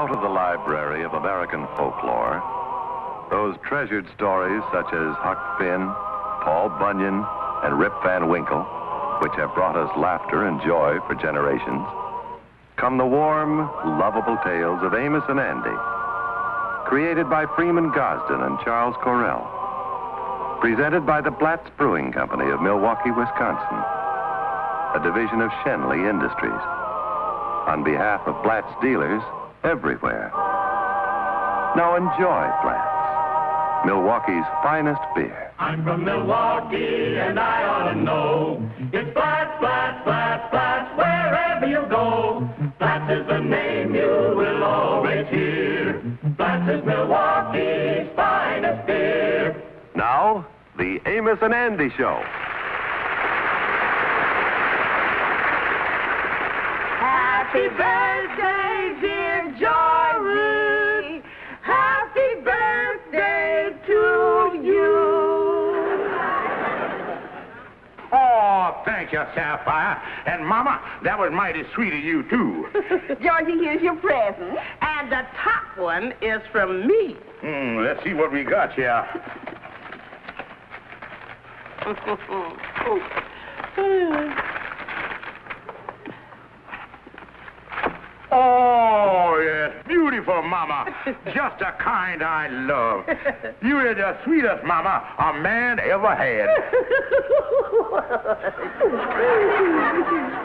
out of the library of American folklore, those treasured stories such as Huck Finn, Paul Bunyan, and Rip Van Winkle, which have brought us laughter and joy for generations, come the warm, lovable tales of Amos and Andy, created by Freeman Gosden and Charles Correll, presented by the Blatz Brewing Company of Milwaukee, Wisconsin, a division of Shenley Industries, on behalf of Blatz dealers everywhere. Now enjoy Blatz, Milwaukee's finest beer. I'm from Milwaukee and I ought to know. It's Blatz, Blatz, Blatz, Blatz, wherever you go. Blatz is the name you will always hear. Blatz is Milwaukee's finest beer. Now, the Amos and Andy Show. Happy birthday, dear Georgie. Happy birthday to you. Oh, thank you, Sapphire. And, Mama, that was mighty sweet of you, too. Georgie, here's your present. And the top one is from me. Let's see what we got here. Oh, yes, beautiful, Mama. Just the kind I love. You're the sweetest Mama a man ever had.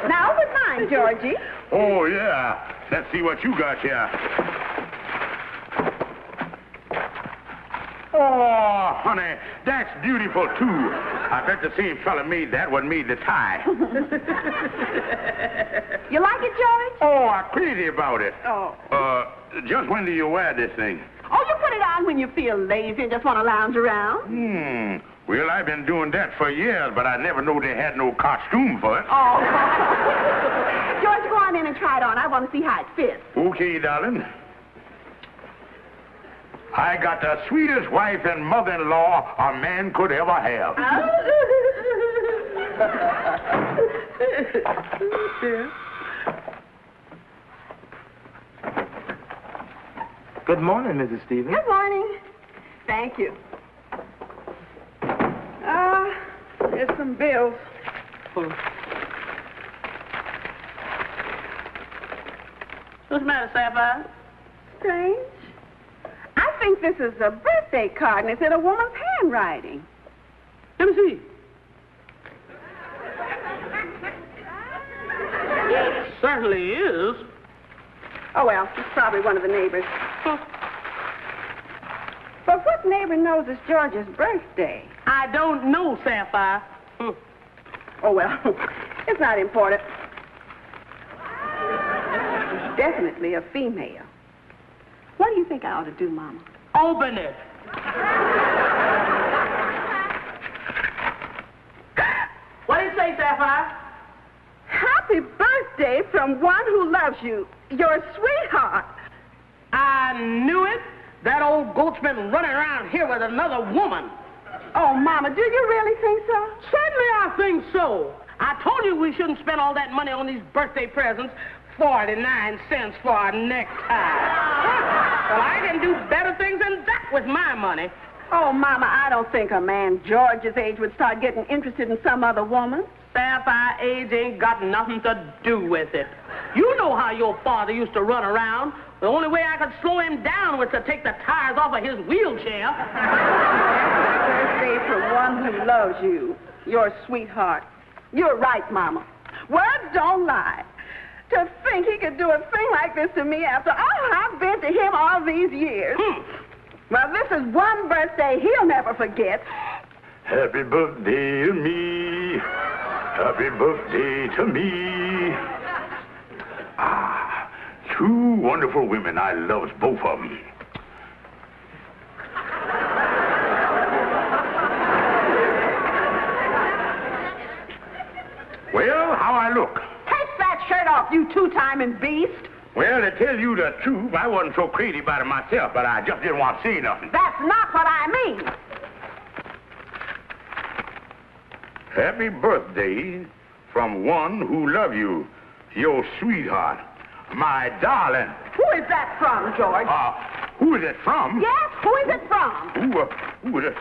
Now open mine, Georgie. Oh, yeah. Let's see what you got here. Oh, honey, that's beautiful, too. I bet the same fella made that one made the tie. You like it, George? Oh, I'm crazy about it. Oh. Just when do you wear this thing? Oh, you put it on when you feel lazy and just want to lounge around? Well, I've been doing that for years, but I never knew they had no costume for it. Oh. George, go on in and try it on. I want to see how it fits. Okay, darling. I got the sweetest wife and mother-in-law a man could ever have. Good morning, Mrs. Stevens. Good morning. Thank you. Here's some bills. What's the matter, Sapphire? Strange. I think this is a birthday card, and it's in a woman's handwriting. Let me see. It certainly is. Oh, well, it's probably one of the neighbors. But what neighbor knows it's George's birthday? I don't know, Sapphire. Oh, well, it's not important. It's definitely a female. What do you think I ought to do, Mama? Open it. What do you say, Sapphire? Happy birthday from one who loves you, your sweetheart. I knew it. That old goat's been running around here with another woman. Oh, Mama, do you really think so? Certainly I think so. I told you we shouldn't spend all that money on these birthday presents. 49 cents for a necktie. Well, I can do better things than that with my money. Oh, Mama, I don't think a man George's age would start getting interested in some other woman. Sapphire, age ain't got nothing to do with it. You know how your father used to run around. The only way I could slow him down was to take the tires off of his wheelchair. Birthday for one who loves you, your sweetheart. You're right, Mama. Words don't lie. To think he could do a thing like this to me after all I've been to him all these years. Well, this is one birthday he'll never forget. Happy birthday to me. Happy birthday to me. Ah, two wonderful women. I loves both of them. Well, how I look? Take that shirt off, you two-timing beast. Well, to tell you the truth, I wasn't so crazy about it myself, but I just didn't want to say nothing. That's not what I mean. Happy birthday from one who loves you, your sweetheart. My darling. Who is that from, George? Who is it from? Yes, who is it from? Who is it?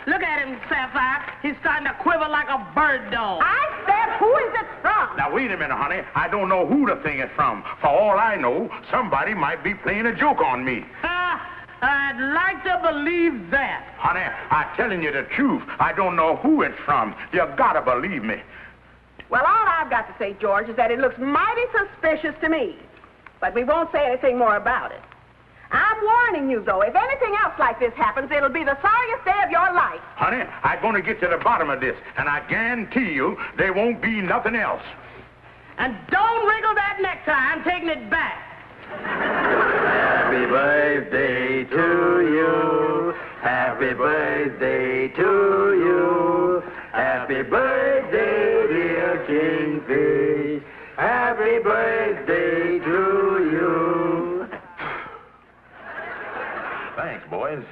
Look at him, Sapphire. He's starting to quiver like a bird dog. I said, who is it from? Now, wait a minute, honey. I don't know who the thing is from. For all I know, somebody might be playing a joke on me. I'd like to believe that. Honey, I'm telling you the truth. I don't know who it's from. You gotta believe me. Well, all I've got to say, George, is that it looks mighty suspicious to me. But we won't say anything more about it. I'm warning you, though, if anything else like this happens, it'll be the sorriest day of your life. Honey, I'm gonna get to the bottom of this, and I guarantee you there won't be nothing else. And don't wrinkle that necktie. I'm taking it back. Happy birthday to you. Happy birthday to you. Happy birthday, dear Kingfish. Happy birthday to you. Thanks, boys.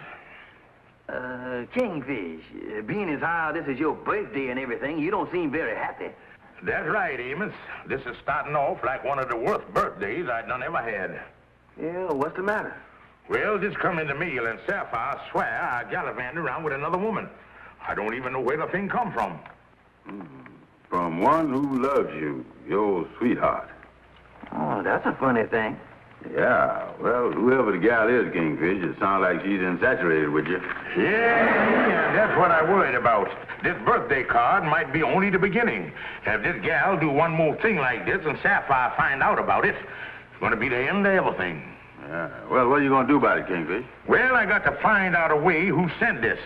Kingfish, being as how this is your birthday and everything, you don't seem very happy. That's right, Amos. This is starting off like one of the worst birthdays I'd done ever had. Yeah, what's the matter? Well, just come in the mail and Sapphire swear I gallivanted around with another woman. I don't even know where the thing come from. From one who loves you, your sweetheart. Oh, that's a funny thing. Yeah, well, whoever the gal is, Kingfish, it sounds like she's infatuated with you. Yeah, that's what I worried about. This birthday card might be only the beginning. If this gal do one more thing like this and Sapphire find out about it, it's going to be the end of everything. Yeah, well, what are you going to do about it, Kingfish? Well, I got to find out a way who sent this.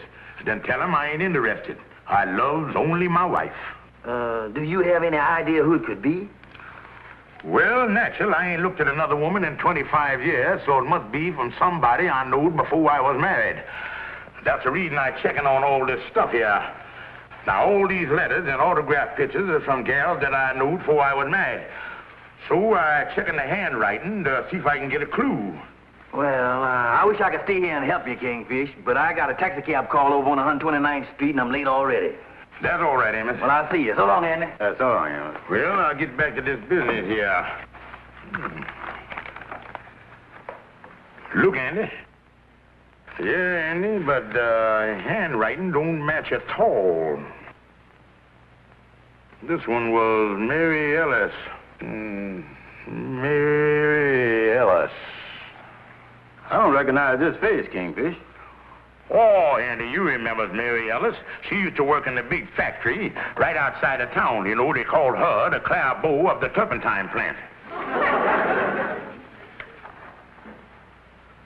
Then tell him I ain't interested. I loves only my wife. Do you have any idea who it could be? Well, natural, I ain't looked at another woman in 25 years, so it must be from somebody I knowed before I was married. That's the reason I checking on all this stuff here. Now, all these letters and autograph pictures are from gals that I knowed before I was married. So I checking the handwriting to see if I can get a clue. Well, I wish I could stay here and help you, Kingfish, but I got a taxi cab call over on 129th Street, and I'm late already. That's all right, Amos. Well, I'll see you. So long, Andy. So long, Amos. Well, I'll get back to this business here. Look, Andy. Yeah, Andy, but handwriting don't match at all. This one was Mary Ellis. Mary Ellis. I don't recognize this face, Kingfish. Oh, Andy, you remember Mary Ellis. She used to work in the big factory right outside of town. You know, they called her the Clairbeau of the turpentine plant.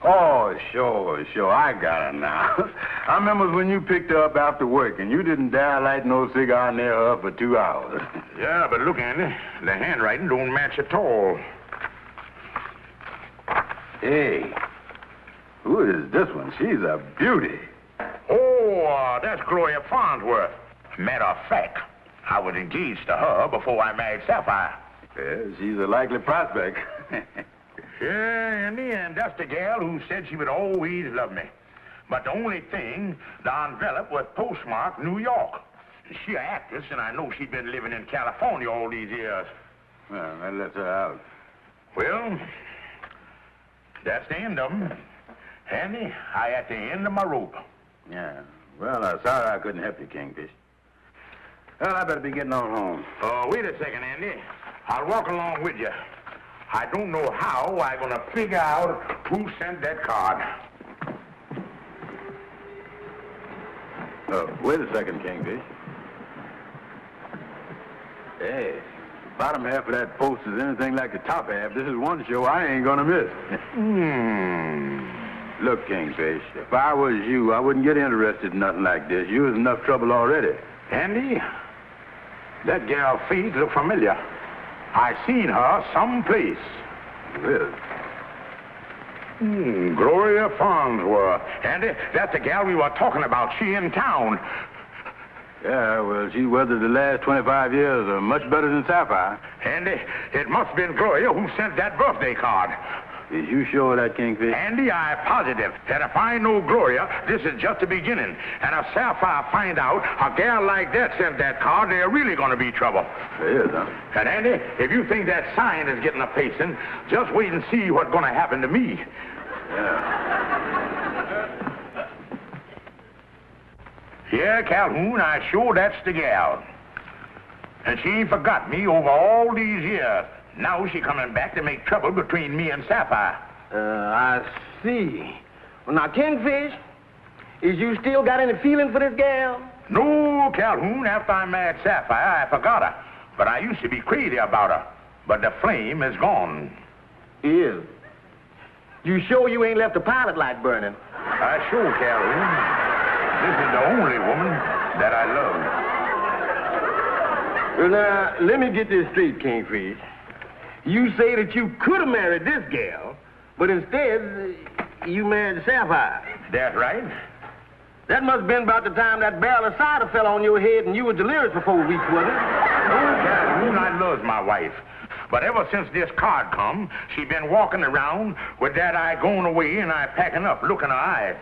Oh, sure. I got her now. I remember when you picked her up after work, and you didn't dare light no cigar near her for 2 hours. Yeah, but look, Andy, the handwriting don't match at all. Hey, who is this one? She's a beauty. Oh, that's Gloria Farnsworth. Matter of fact, I was engaged to her before I married Sapphire. Yeah, she's a likely prospect. Yeah, Andy, and that's the gal who said she would always love me. But the only thing, the envelope was postmarked New York. She's an actress, and I know she'd been living in California all these years. Well, that lets her out. Well, that's the end of them. Andy, I at the end of my rope. Yeah. Well, I'm sorry I couldn't help you, Kingfish. Well, I better be getting on home. Wait a second, Andy. I'll walk along with you. I don't know how I'm going to figure out who sent that card. Wait a second, Kingfish. Hey, bottom half of that post is anything like the top half. This is one show I ain't gonna miss. Look, Kingfish, if I was you, I wouldn't get interested in nothing like this. You was enough trouble already. Andy, that gal face look familiar. I seen her someplace. Well, Gloria Farnsworth. Andy, that's the gal we were talking about. She in town. yeah, well, she weathered the last 25 years much better than Sapphire. Andy, it must have been Gloria who sent that birthday card. Is you sure of that, Kingfish? Andy, I'm positive that if I know Gloria, this is just the beginning. And if Sapphire find out a gal like that sent that card, they're really going to be trouble. There is, huh? And Andy, if you think that sign is getting a pacing, just wait and see what's going to happen to me. Yeah, Calhoun, I sure that's the gal. And she ain't forgot me over all these years. Now she coming back to make trouble between me and Sapphire. I see. Well, now, Kingfish, is you still got any feeling for this gal? No, Calhoun, after I married Sapphire, I forgot her. But I used to be crazy about her. But the flame is gone. Is. You sure you ain't left the pilot light burning? I sure, Calhoun. This is the only woman that I love. Well, now, let me get this straight, Kingfish. You say that you could have married this gal, but instead, you married Sapphire. That's right. That must have been about the time that barrel of cider fell on your head and you were delirious for 4 weeks, wasn't it? Oh, Calhoun, I love my wife. But ever since this card come, she been walking around with that eye going away and I packing up, looking her eye.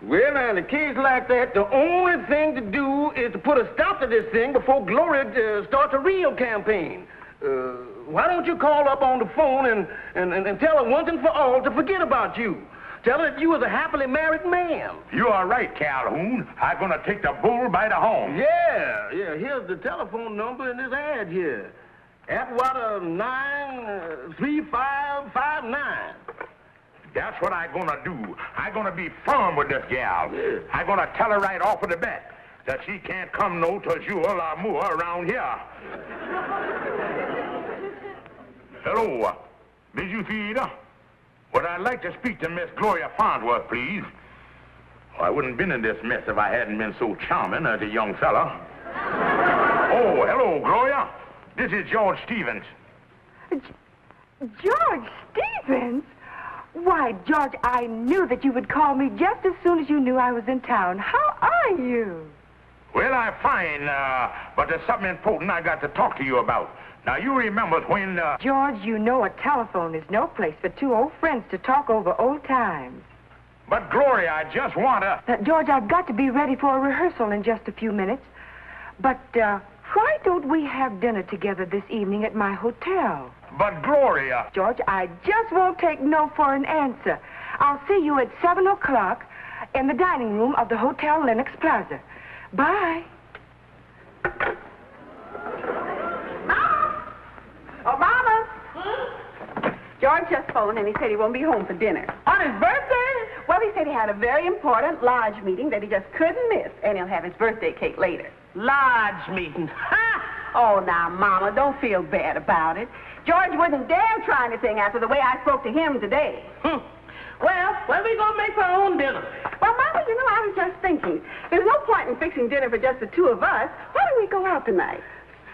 Well, now, in a case like that, the only thing to do is to put a stop to this thing before Gloria starts a real campaign. Why don't you call up on the phone and tell her once and for all to forget about you? Tell her that you was a happily married man. You are right, Calhoun. I'm going to take the bull by the horn. Yeah. Here's the telephone number in this ad here. Atwater 93559. That's what I'm going to do. I'm going to be firm with this gal. Yeah. I'm going to tell her right off of the bat that she can't come no to Jewel or Moore around here. Hello, busy feed? Would I like to speak to Miss Gloria Farnsworth, please? Oh, I wouldn't have been in this mess if I hadn't been so charming as a young fella. Oh, hello, Gloria. This is George Stevens. George Stevens? Why, George, I knew that you would call me just as soon as you knew I was in town. How are you? Well, I'm fine, but there's something important I got to talk to you about. Now, you remember when, George, you know a telephone is no place for two old friends to talk over old times. But, Gloria, I just want to... George, I've got to be ready for a rehearsal in just a few minutes. But, why don't we have dinner together this evening at my hotel? But, Gloria... George, I just won't take no for an answer. I'll see you at 7 o'clock in the dining room of the Hotel Lenox Plaza. Bye. Mama! Oh, Mama! George just phoned and he said he won't be home for dinner. On his birthday? Well, he said he had a very important lodge meeting that he just couldn't miss, and he'll have his birthday cake later. Lodge meeting. Ha! Oh, now, Mama, don't feel bad about it. George wouldn't dare try anything after the way I spoke to him today. Well, when we gonna make our own dinner? Well, Mama, you know, I was just thinking, there's no point in fixing dinner for just the two of us. Why don't we go out tonight?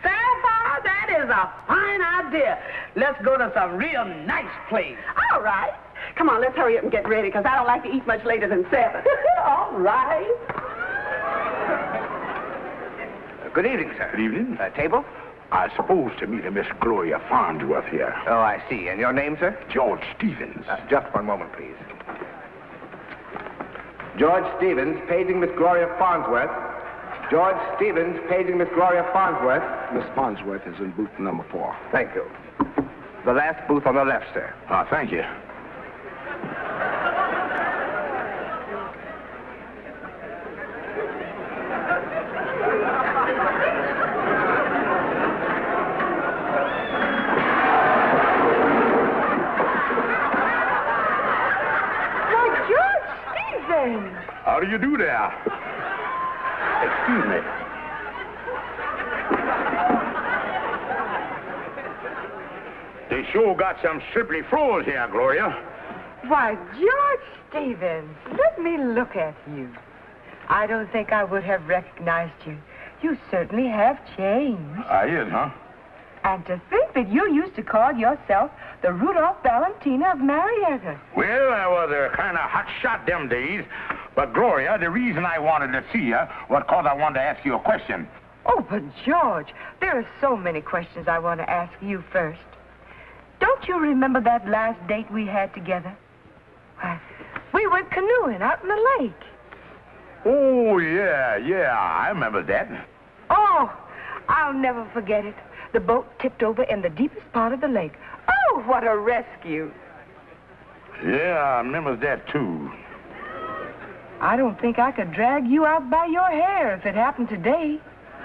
Sapphire, that is a fine idea. Let's go to some real nice place. All right. Come on, let's hurry up and get ready, because I don't like to eat much later than 7. All right. Good evening, sir. Good evening. Table? I'm supposed to meet a Miss Gloria Farnsworth here. Oh, I see. And your name, sir? George Stevens. Just one moment, please. George Stevens, paging Miss Gloria Farnsworth. George Stevens, paging Miss Gloria Farnsworth. Miss Farnsworth is in booth number 4. Thank you. The last booth on the left, sir. Thank you. How do you do there? Excuse me. They sure got some slippery floors here, Gloria. Why, George Stevens, let me look at you. I don't think I would have recognized you. You certainly have changed. I is, huh? And to think that you used to call yourself the Rudolph Valentina of Marietta. Well, I was a kind of hot shot them days. But, Gloria, the reason I wanted to see you was because I wanted to ask you a question. Oh, but George, there are so many questions I want to ask you first. Don't Don't you remember that last date we had together? Why, we went canoeing out in the lake. Oh, yeah, I remember that. Oh, I'll never forget it. The boat tipped over in the deepest part of the lake. Oh, what a rescue. Yeah, I remember that, too. I don't think I could drag you out by your hair if it happened today.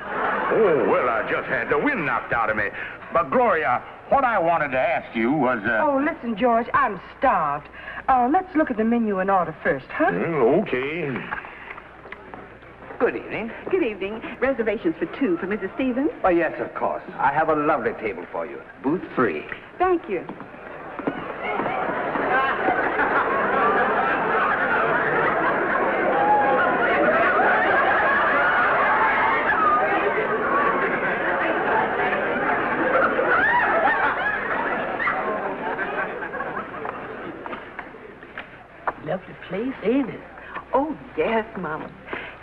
Oh, well, I just had the wind knocked out of me. But, Gloria, what I wanted to ask you was, Oh, listen, George, I'm starved. Let's look at the menu and order first, huh? Okay. Good evening. Good evening. Reservations for 2 for Mrs. Stevens? Oh, yes, of course. I have a lovely table for you. Booth 3. Thank you. Lovely place, ain't it? Oh, yes, Mama.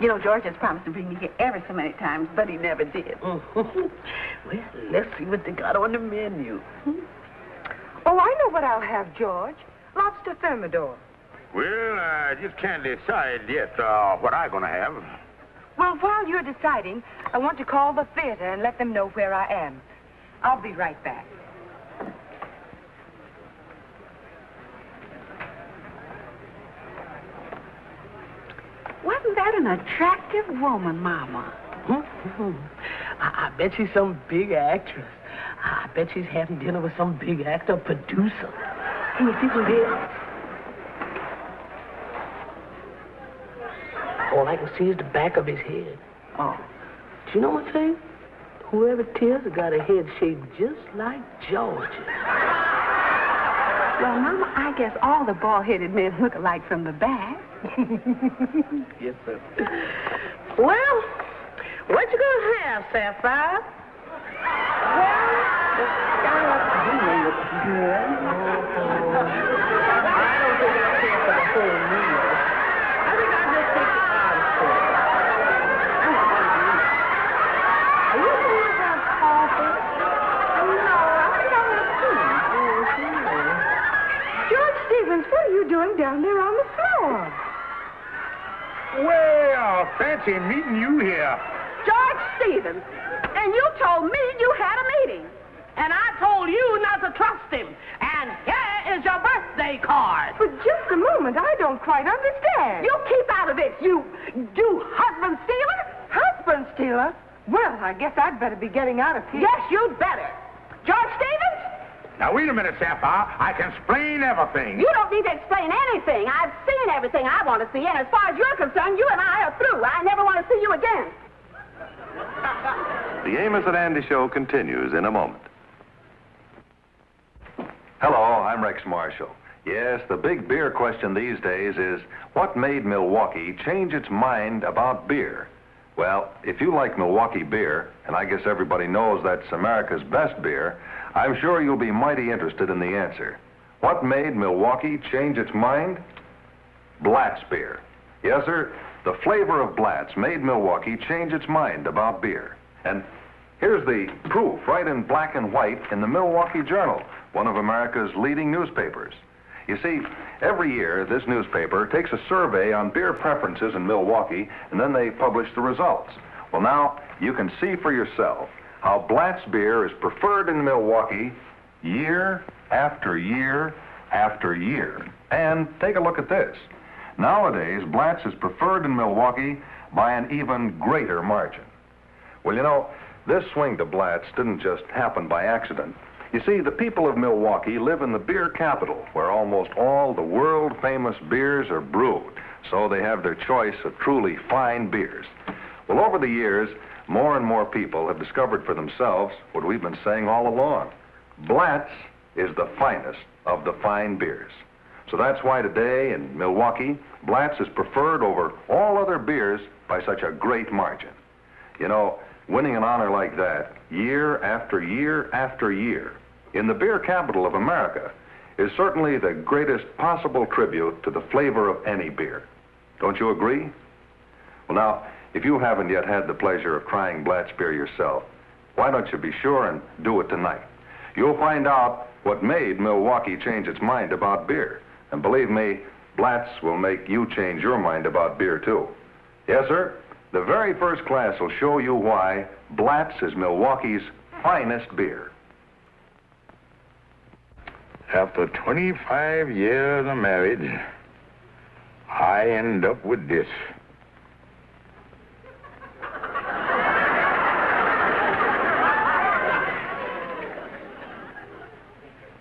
You know, George has promised to bring me here ever so many times, but he never did. Well, let's see what they got on the menu. Oh, I know what I'll have, George. Lobster thermidor. Well, I just can't decide yet what I'm going to have. Well, while you're deciding, I want to call the theater and let them know where I am. I'll be right back. Wasn't that an attractive woman, Mama? I bet she's some big actress. I bet she's having dinner with some big actor producer. Can you see from here? All I can see is the back of his head. Oh. Do you know what I'm saying? Whoever it is has got a head shaped just like George's. Well, Mama, I guess all the bald-headed men look alike from the back. Yes, sir. Well, what you gonna have, Sapphire? The scallop looks good. I don't think I care for the whole meal. I think I'll just take the article. Are you going to have coffee? No, I think I'll have tea. George Stevens, what are you doing down there on the floor? Well, fancy meeting you here. George Stevens, and you told me you had a meeting. And I told you not to trust him. And here is your birthday card. But just a moment, I don't quite understand. You keep out of this, you husband stealer. Husband stealer? Well, I guess I'd better be getting out of here. Yes, you'd better. George Stevens? Now, wait a minute, Sapphire. I can explain everything. You don't need to explain anything. I've seen everything I want to see, and as far as you're concerned, you and I are through. I never want to see you again. The Amos and Andy Show continues in a moment. Hello, I'm Rex Marshall. Yes, the big beer question these days is, what made Milwaukee change its mind about beer? Well, if you like Milwaukee beer, and I guess everybody knows that's America's best beer, I'm sure you'll be mighty interested in the answer. What made Milwaukee change its mind? Blatz beer. Yes, sir, the flavor of Blatz made Milwaukee change its mind about beer. And here's the proof right in black and white in the Milwaukee Journal, one of America's leading newspapers. You see, every year this newspaper takes a survey on beer preferences in Milwaukee, and then they publish the results. Well, now you can see for yourself how Blatz beer is preferred in Milwaukee year after year after year. And take a look at this. Nowadays, Blatz is preferred in Milwaukee by an even greater margin. Well, you know, this swing to Blatz didn't just happen by accident. You see, the people of Milwaukee live in the beer capital, where almost all the world-famous beers are brewed, so they have their choice of truly fine beers. Well, over the years, more and more people have discovered for themselves what we've been saying all along. Blatz is the finest of the fine beers. So that's why today in Milwaukee, Blatz is preferred over all other beers by such a great margin. You know, winning an honor like that, year after year after year, in the beer capital of America, is certainly the greatest possible tribute to the flavor of any beer. Don't you agree? Well, now, if you haven't yet had the pleasure of trying Blatz beer yourself, why don't you be sure and do it tonight? you'll find out what made Milwaukee change its mind about beer. And believe me, Blatz will make you change your mind about beer, too. Yes, sir. The very first class will show you why Blatz is Milwaukee's finest beer. After 25 years of marriage, I end up with this.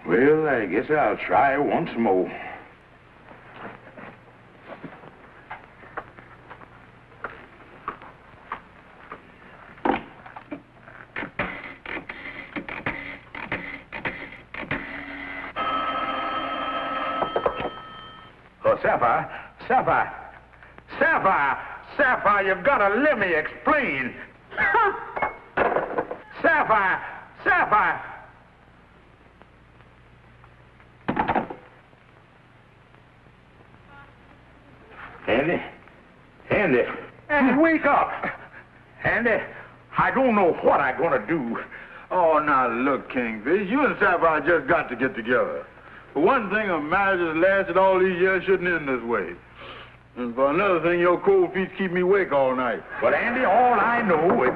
Well, I guess I'll try once more. Oh, Sapphire, you've got to let me explain. Sapphire. Andy, wake up. Andy, I don't know what I'm going to do. Oh, now look, Kingfish, you and Sapphire just got to get together. For one thing, a marriage that's lasted all these years shouldn't end this way. And for another thing, your cold feet keep me awake all night. But, Andy, all I know is...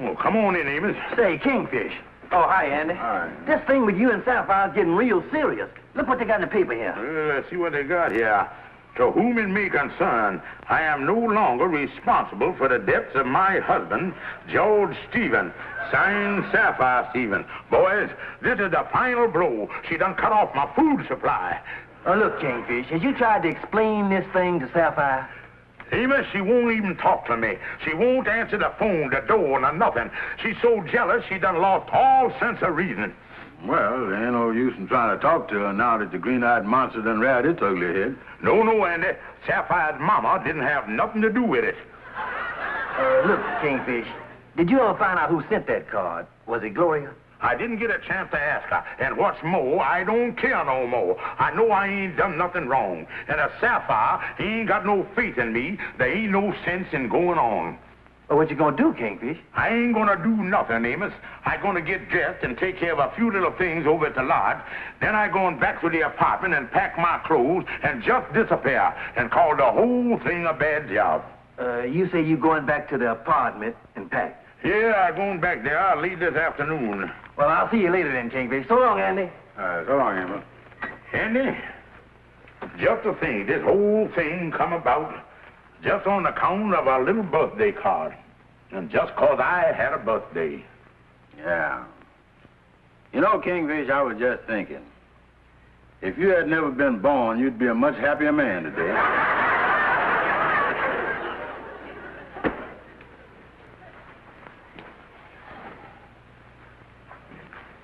Oh, come on in, Amos. Say, Kingfish. Oh, hi, Andy. Hi. This thing with you and Sapphire is getting real serious. Look what they got in the paper here. Well, let's see what they got here. To whom it may concern, I am no longer responsible for the debts of my husband, George Stephen. Signed, Sapphire Stephen. Boys, this is the final blow. She done cut off my food supply. Look, Kingfish, has you tried to explain this thing to Sapphire? Amos, she won't even talk to me. She won't answer the phone, the door, nor nothing. She's so jealous, she done lost all sense of reason. Well, there ain't no use in trying to talk to her now that the green-eyed monster done reared its ugly head. No, Andy. Sapphire's mama didn't have nothing to do with it. Look, Kingfish, did you ever find out who sent that card? Was it Gloria? I didn't get a chance to ask her. And what's more, I don't care no more. I know I ain't done nothing wrong. And a Sapphire, he ain't got no faith in me. There ain't no sense in going on. Well, what you gonna do, Kingfish? I ain't gonna do nothing, Amos. I gonna get dressed and take care of a few little things over at the lodge. Then I going back to the apartment and pack my clothes and just disappear and call the whole thing a bad job. You say you going back to the apartment and pack? Yeah, I'm going back there. I'll leave this afternoon. Well, I'll see you later then, Kingfish. So long, Andy. So long, Emma. Andy, just to think this whole thing come about just on account of a little birthday card. And just 'cause I had a birthday. Yeah. You know, Kingfish, I was just thinking. If you had never been born, you'd be a much happier man today.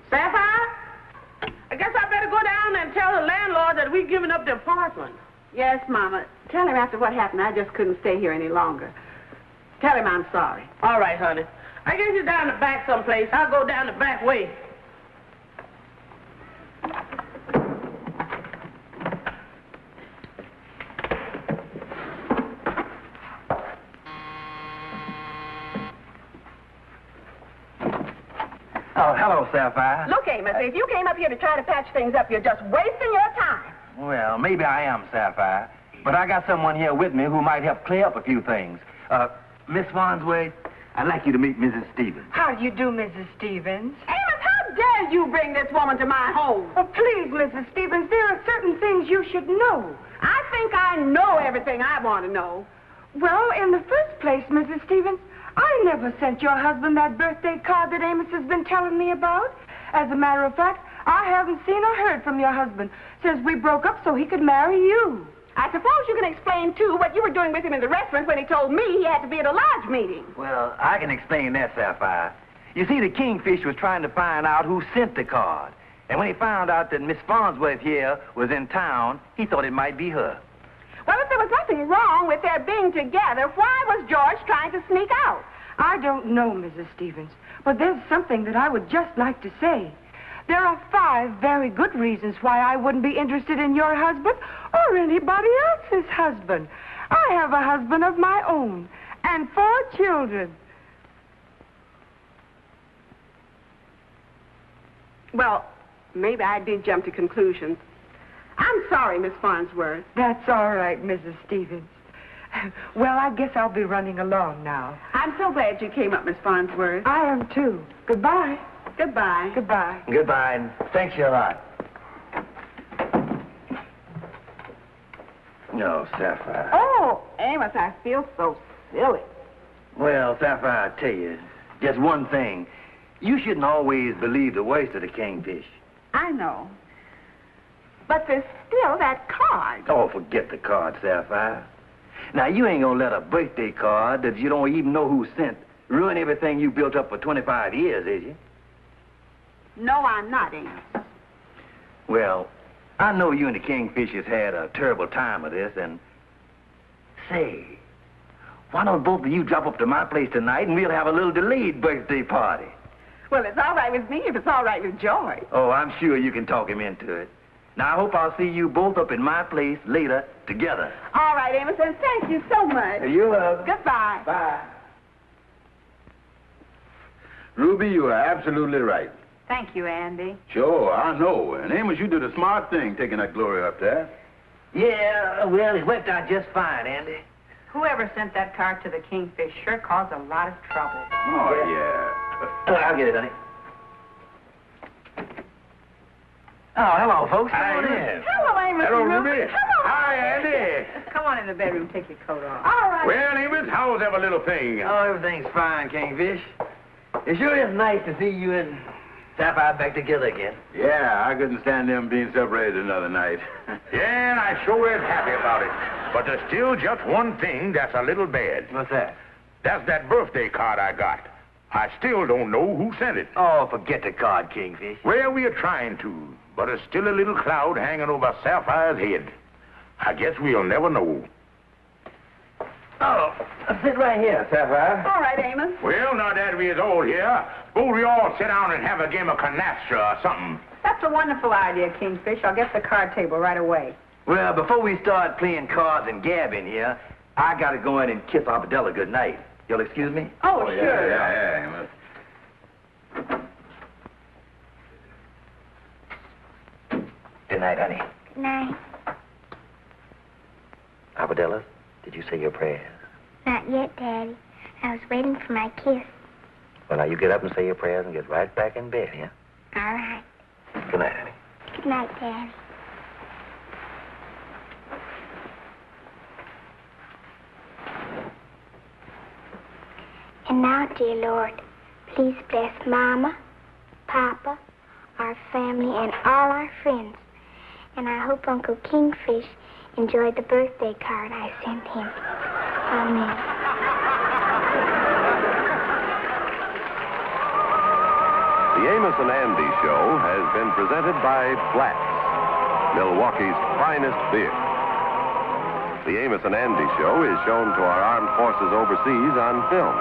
Sapphire? I guess I better go down and tell the landlord that we've given up the apartment. Yes, Mama. Tell him after what happened, I just couldn't stay here any longer. Tell him I'm sorry. All right, honey. I guess you're down the back someplace. I'll go down the back way. Oh, hello, Sapphire. Look, Amos, if you came up here to try to patch things up, you're just wasting your time. Well, maybe I am, Sapphire. But I got someone here with me who might help clear up a few things. Miss Farnsworth, I'd like you to meet Mrs. Stevens. How do you do, Mrs. Stevens? Amos, how dare you bring this woman to my home? Oh, please, Mrs. Stevens, there are certain things you should know. I think I know everything I want to know. Well, in the first place, Mrs. Stevens, I never sent your husband that birthday card that Amos has been telling me about. As a matter of fact, I haven't seen or heard from your husband since we broke up so he could marry you. I suppose you can explain, too, what you were doing with him in the restaurant when he told me he had to be at a lodge meeting. Well, I can explain that, Sapphire. You see, the Kingfish was trying to find out who sent the card. And when he found out that Miss Farnsworth here was in town, he thought it might be her. Well, if there was nothing wrong with their being together, why was George trying to sneak out? I don't know, Mrs. Stevens, but there's something that I would just like to say. There are 5 very good reasons why I wouldn't be interested in your husband or anybody else's husband. I have a husband of my own and 4 children. Well, maybe I did jump to conclusions. I'm sorry, Miss Farnsworth. That's all right, Mrs. Stevens. Well, I guess I'll be running along now. I'm so glad you came up, Miss Farnsworth. I am, too. Goodbye. Goodbye. Goodbye. Goodbye, and thanks you a lot. No, Sapphire. Oh, Amos, I feel so silly. Well, Sapphire, I tell you, just one thing. You shouldn't always believe the worst of the kingfish. I know. But there's still that card. Oh, forget the card, Sapphire. Now, you ain't gonna let a birthday card that you don't even know who sent ruin everything you built up for 25 years, is you? No, I'm not, Amos. Well, I know you and the Kingfishers had a terrible time of this, and... Say, why don't both of you drop up to my place tonight and we'll have a little delayed birthday party? Well, it's all right with me if it's all right with Joy. Oh, I'm sure you can talk him into it. Now, I hope I'll see you both up in my place later together. All right, Amos, and thank you so much. You're welcome. Goodbye. Bye. Ruby, you are absolutely right. Thank you, Andy. Sure, I know. And Amos, you did a smart thing taking that Glory up there. Yeah, well, it worked out just fine, Andy. Whoever sent that card to the Kingfish sure caused a lot of trouble. Oh, yeah. I'll get it, honey. Oh, hello, folks. Come on in. Hello, Amos. Hello, and Ruby. Hello. Hi, Andy. Come on in the bedroom, take your coat off. All right. Well, Amos, how's every little thing? Oh, everything's fine, Kingfish. It sure is nice to see you and Sapphire back together again. Yeah, I couldn't stand them being separated another night. Yeah, and I sure is happy about it. But there's still just one thing that's a little bad. What's that? That's that birthday card I got. I still don't know who sent it. Oh, forget the card, Kingfish. Well, we are trying to, but there's still a little cloud hanging over Sapphire's head. I guess we'll never know. Oh, sit right here, Sapphire. All right, Amos. Well, now that we is all here, suppose we all sit down and have a game of canastra or something. That's a wonderful idea, Kingfish. I'll get the card table right away. Well, before we start playing cards and gabbing here, I gotta go in and kiss Arbadella good night. You'll excuse me? Oh, sure. Yeah, Amos. Good night, honey. Good night. Arbadella, did you say your prayers? Not yet, Daddy. I was waiting for my kiss. Well, now you get up and say your prayers and get right back in bed, yeah? All right. Good night, honey. Good night, Daddy. And now, dear Lord, please bless Mama, Papa, our family, and all our friends. And I hope Uncle Kingfish enjoyed the birthday card I sent him. Amen. The Amos and Andy Show has been presented by Blatz, Milwaukee's finest beer. The Amos and Andy Show is shown to our armed forces overseas on film.